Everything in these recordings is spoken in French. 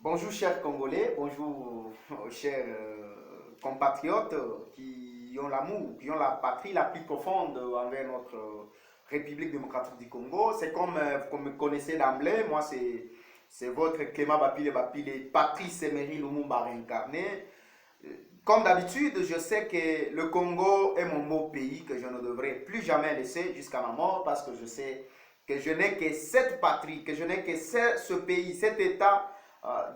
Bonjour chers Congolais, bonjour chers compatriotes qui ont l'amour, qui ont la patrie la plus profonde envers notre République démocratique du Congo. C'est comme vous me connaissez d'emblée, moi c'est votre Clément Bapile Bapile, Patrice Emery Lumumba réincarné. Comme d'habitude, je sais que le Congo est mon beau pays que je ne devrais plus jamais laisser jusqu'à ma mort parce que je sais que je n'ai que cette patrie, que je n'ai que ce pays, cet État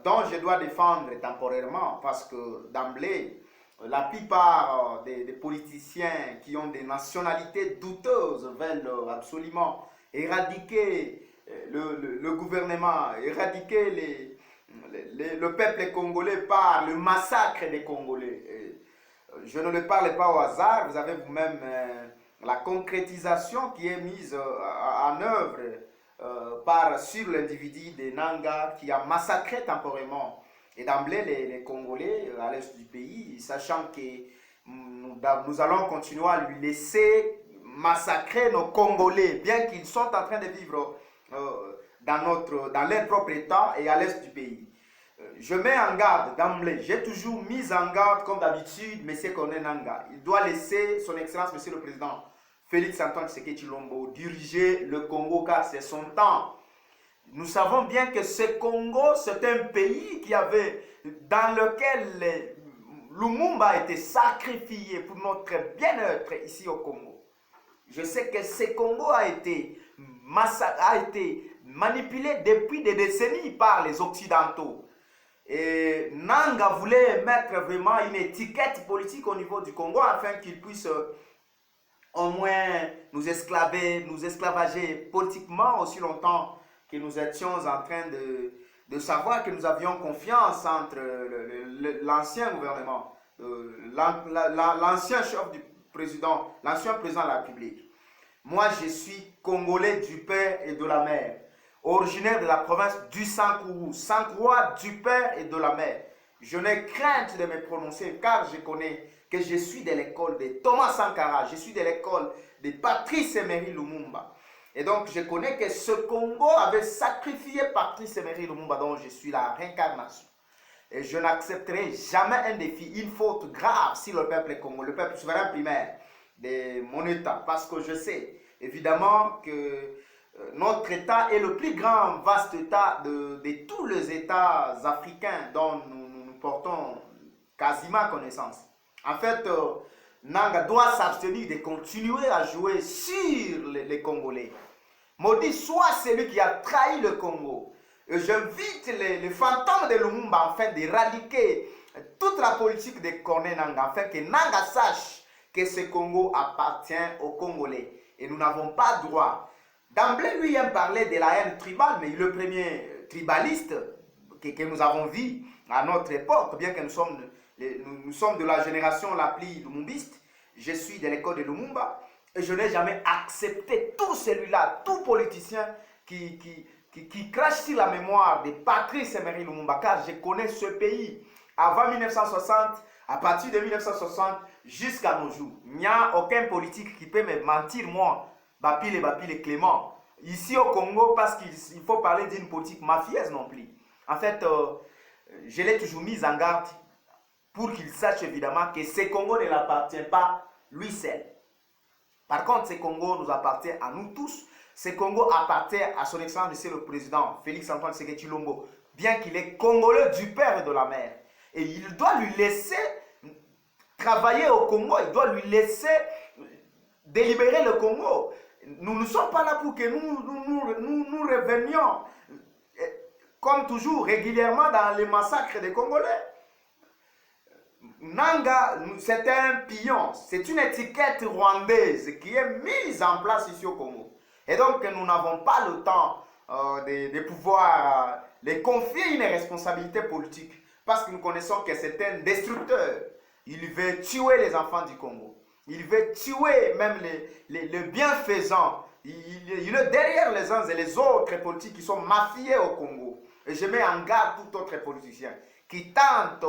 dont je dois défendre temporairement parce que d'emblée, la plupart des politiciens qui ont des nationalités douteuses veulent absolument éradiquer le gouvernement, éradiquer le peuple congolais par le massacre des Congolais. Je ne le parle pas au hasard, vous avez vous-même la concrétisation qui est mise en œuvre sur l'individu de Nanga qui a massacré temporairement et d'emblée les Congolais à l'est du pays, sachant que nous allons continuer à lui laisser massacrer nos Congolais, bien qu'ils sont en train de vivre dans leur propre État et à l'est du pays. Je mets en garde d'emblée, j'ai toujours mis en garde comme d'habitude M. Corneille Nanga. Il doit laisser son Excellence M. le Président Félix Antoine Tshisekedi Tshilombo diriger le Congo car c'est son temps. Nous savons bien que ce Congo, c'est un pays dans lequel Lumumba a été sacrifié pour notre bien-être ici au Congo. Je sais que ce Congo a été manipulé depuis des décennies par les Occidentaux. Et Nanga voulait mettre vraiment une étiquette politique au niveau du Congo afin qu'il puisse au moins nous esclavager politiquement aussi longtemps que nous étions en train de savoir que nous avions confiance entre l'ancien gouvernement, l'ancien chef du président, l'ancien président de la République. Moi, je suis Congolais du père et de la mère, originaire de la province du Sankourou, Sankourou du père et de la mère. Je n'ai crainte de me prononcer car je connais que je suis de l'école de Thomas Sankara, je suis de l'école de Patrice Emery Lumumba. Et donc je connais que ce Congo avait sacrifié Patrice Emery Lumumba dont je suis la réincarnation. Et je n'accepterai jamais un défi, une faute grave si le peuple congolais, le peuple souverain primaire de mon État. Parce que je sais évidemment que notre État est le plus grand, vaste État de tous les États africains dont nous portons quasiment connaissance. En fait, Nanga doit s'abstenir de continuer à jouer sur les Congolais. Maudit soit celui qui a trahi le Congo. Et j'invite les fantômes de Lumumba afin d'éradiquer toute la politique de Corneille Nanga, afin que Nanga sache que ce Congo appartient aux Congolais. Et nous n'avons pas droit. D'emblée, lui aime parler de la haine tribale, mais le premier tribaliste que nous avons vu à notre époque, bien que nous sommes de la génération la plus lumumbiste, je suis de l'école de Lumumba, et je n'ai jamais accepté tout celui-là, tout politicien qui crache sur la mémoire de Patrice Emery Lumumba, car je connais ce pays avant 1960, à partir de 1960 jusqu'à nos jours. Il n'y a aucun politique qui peut me mentir, moi, Bapile Clément, ici au Congo, parce qu'il faut parler d'une politique mafieuse non plus. En fait, je l'ai toujours mis en garde pour qu'il sache évidemment que ce Congo ne l'appartient pas lui seul. Par contre, ce Congo nous appartient à nous tous. Ce Congo appartient à son Excellence Monsieur le Président Félix Antoine Tshisekedi Tshilombo, bien qu'il est Congolais du père et de la mère. Et il doit lui laisser travailler au Congo, il doit lui laisser délibérer le Congo. Nous ne sommes pas là pour que nous revenions, comme toujours, régulièrement dans les massacres des Congolais. Nanga, c'est un pion, c'est une étiquette rwandaise qui est mise en place ici au Congo. Et donc, nous n'avons pas le temps de pouvoir les confier une responsabilité politique parce que nous connaissons que c'est un destructeur. Il veut tuer les enfants du Congo. Il veut tuer même les bienfaisants. Il est derrière les uns et les autres politiques qui sont mafiés au Congo. Et je mets en garde tout autre politicien qui tente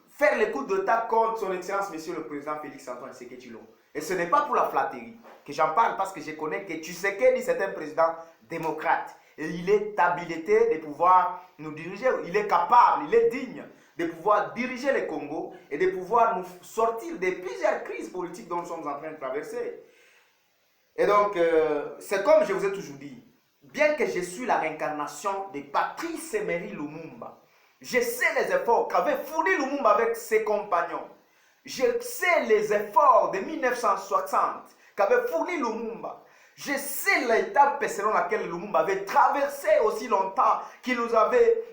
faire les coups d'État contre son Excellence Monsieur le Président Félix Antoine Tshisekedi Tshilombo. Et ce n'est pas pour la flatterie que j'en parle parce que je connais que Tshisekedi c'est un président démocrate. Et il est habilité de pouvoir nous diriger. Il est capable, il est digne de pouvoir diriger le Congo et de pouvoir nous sortir de plusieurs crises politiques dont nous sommes en train de traverser. Et donc, c'est comme je vous ai toujours dit, bien que je suis la réincarnation de Patrice Emery Lumumba, je sais les efforts qu'avait fourni Lumumba avec ses compagnons. Je sais les efforts de 1960 qu'avait fourni Lumumba. Je sais l'étape selon laquelle Lumumba avait traversé aussi longtemps, qui nous avait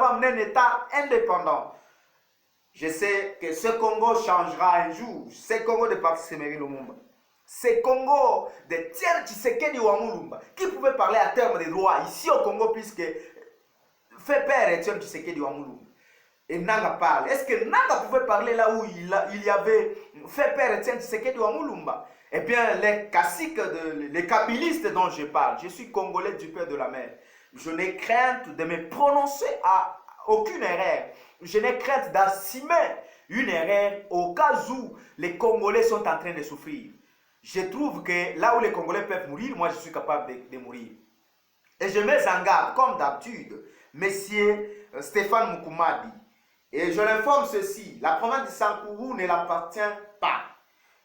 amené un État indépendant. Je sais que ce Congo changera un jour. Ce Congo de Patrice Emery Lumumba. Ce Congo de Etienne Tshisekedi Wamulumba, qui pouvait parler à terme des droits ici au Congo, puisque fait père Etienne Tshisekedi Wamulumba. Et Nanga parle. Est-ce que Nanga pouvait parler là où il y avait fait père Etienne Tshisekedi Wamulumba? Eh bien, les caciques, les kabylistes dont je parle, je suis congolais du père de la mer. Je n'ai crainte de me prononcer à aucune erreur. Je n'ai crainte d'assumer une erreur au cas où les Congolais sont en train de souffrir. Je trouve que là où les Congolais peuvent mourir, moi je suis capable de mourir. Et je mets en garde, comme d'habitude, Monsieur Stéphane Mukumadi. Et je l'informe ceci, la province de Sankourou ne l'appartient pas.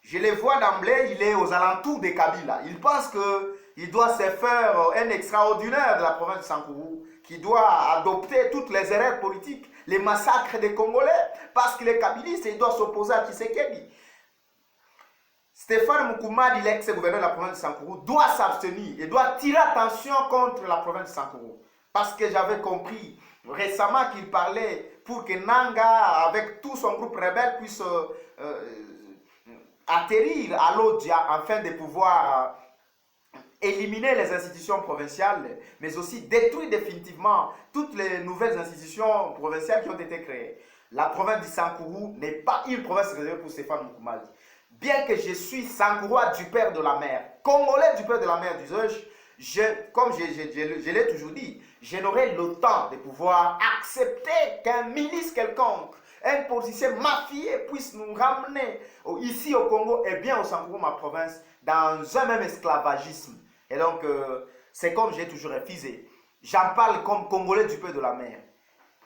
Je le vois d'emblée, il est aux alentours de Kabila. Il pense qu'il doit se faire un extraordinaire de la province de Sankourou, qui doit adopter toutes les erreurs politiques, les massacres des Congolais, parce qu'il est kabiliste et il doit s'opposer à Tshisekedi. Stéphane Mukumadi, l'ex-gouverneur de la province de Sankourou, doit s'abstenir et doit tirer attention contre la province de Sankourou. Parce que j'avais compris récemment qu'il parlait pour que Nanga, avec tout son groupe rebelle, puisse atterrir à l'Odia afin de pouvoir éliminer les institutions provinciales, mais aussi détruire définitivement toutes les nouvelles institutions provinciales qui ont été créées. La province du Sankourou n'est pas une province réservée pour Stéphane Mukumadi. Bien que je suis Sankourois du père de la mer, Congolais du père de la mer, comme je l'ai toujours dit, je n'aurai le temps de pouvoir accepter qu'un milice quelconque, un politicien mafieux puisse nous ramener ici au Congo et bien au Sankourou, ma province, dans un même esclavagisme. Et donc, c'est comme j'ai toujours refusé. J'en parle comme Congolais du peuple de la mer.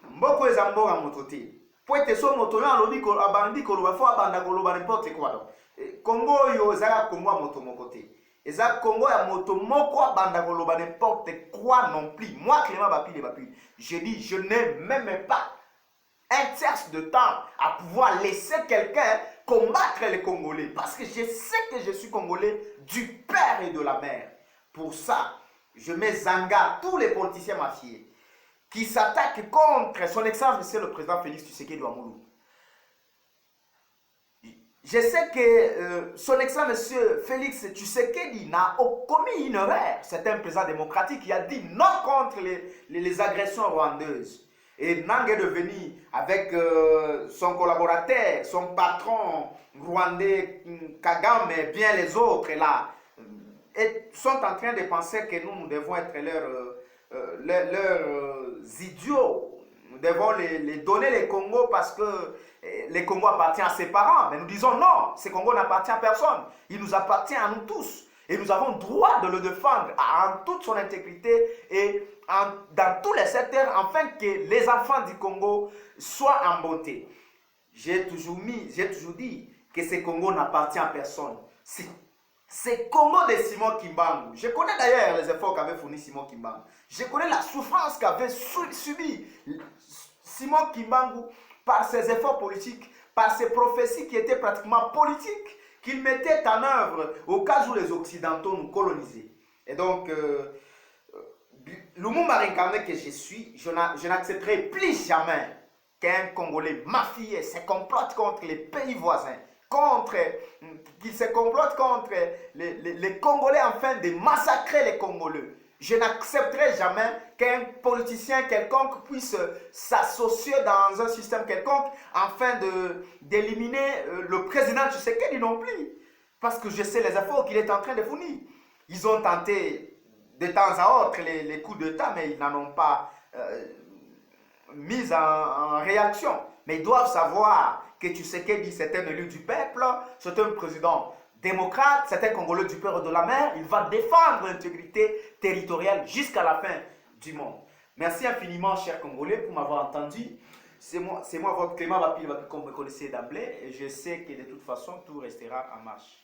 Mboko ezambo à mon côté. Pour être sur mon tournoi, on dit qu'on abandonne, qu'on va faire n'importe quoi. Congo yo ezaka Congo à mon côté. Ezaka Congo à moto moko abanda koloba n'importe quoi non plus. Moi, Clément Bapile, je dis, je n'ai même pas un tiers de temps à pouvoir laisser quelqu'un combattre les Congolais. Parce que je sais que je suis Congolais du père et de la mère. Pour ça, je mets en garde tous les politiciens mafieux qui s'attaquent contre son excellence, monsieur le président Félix Tshisekedi Wamulumba. Je sais que son excellence, monsieur Félix Tshisekedi, n'a commis une erreur. C'est un président démocratique qui a dit non contre les agressions rwandaises. Et Nang est devenu, avec son collaborateur, son patron rwandais, Kagame, et bien les autres là, et sont en train de penser que nous devons être leurs idiots. Nous devons les donner les Congos parce que les Congos appartiennent à ses parents. Mais nous disons non, ce Congo n'appartient à personne. Il nous appartient à nous tous. Et nous avons droit de le défendre en toute son intégrité et dans tous les secteurs, afin que les enfants du Congo soient en beauté. J'ai toujours dit que ce Congo n'appartient à personne. C'est Congo de Simon Kimbangu. Je connais d'ailleurs les efforts qu'avait fourni Simon Kimbangu. Je connais la souffrance qu'avait subi Simon Kimbangu par ses efforts politiques, par ses prophéties qui étaient pratiquement politiques, qu'il mettait en œuvre au cas où les Occidentaux nous colonisaient. Et donc, Lumumba incarné que je suis, je n'accepterai plus jamais qu'un Congolais mafieux se complote contre les pays voisins, qu'il se complote contre les Congolais afin de massacrer les Congolais. Je n'accepterai jamais qu'un politicien quelconque puisse s'associer dans un système quelconque afin d'éliminer le président Tshisekedi non plus. Parce que je sais les efforts qu'il est en train de fournir. Ils ont tenté de temps à autre les coups d'État, mais ils n'en ont pas mis en réaction. Mais ils doivent savoir que Tshisekedi, c'est un élu du peuple, c'est un président démocrate, c'est un Congolais du père et de la mère. Il va défendre l'intégrité territoriale jusqu'à la fin du monde. Merci infiniment, chers Congolais, pour m'avoir entendu. C'est moi, votre Clément Bapil, comme vous me connaissez d'emblée. Et je sais que de toute façon, tout restera en marche.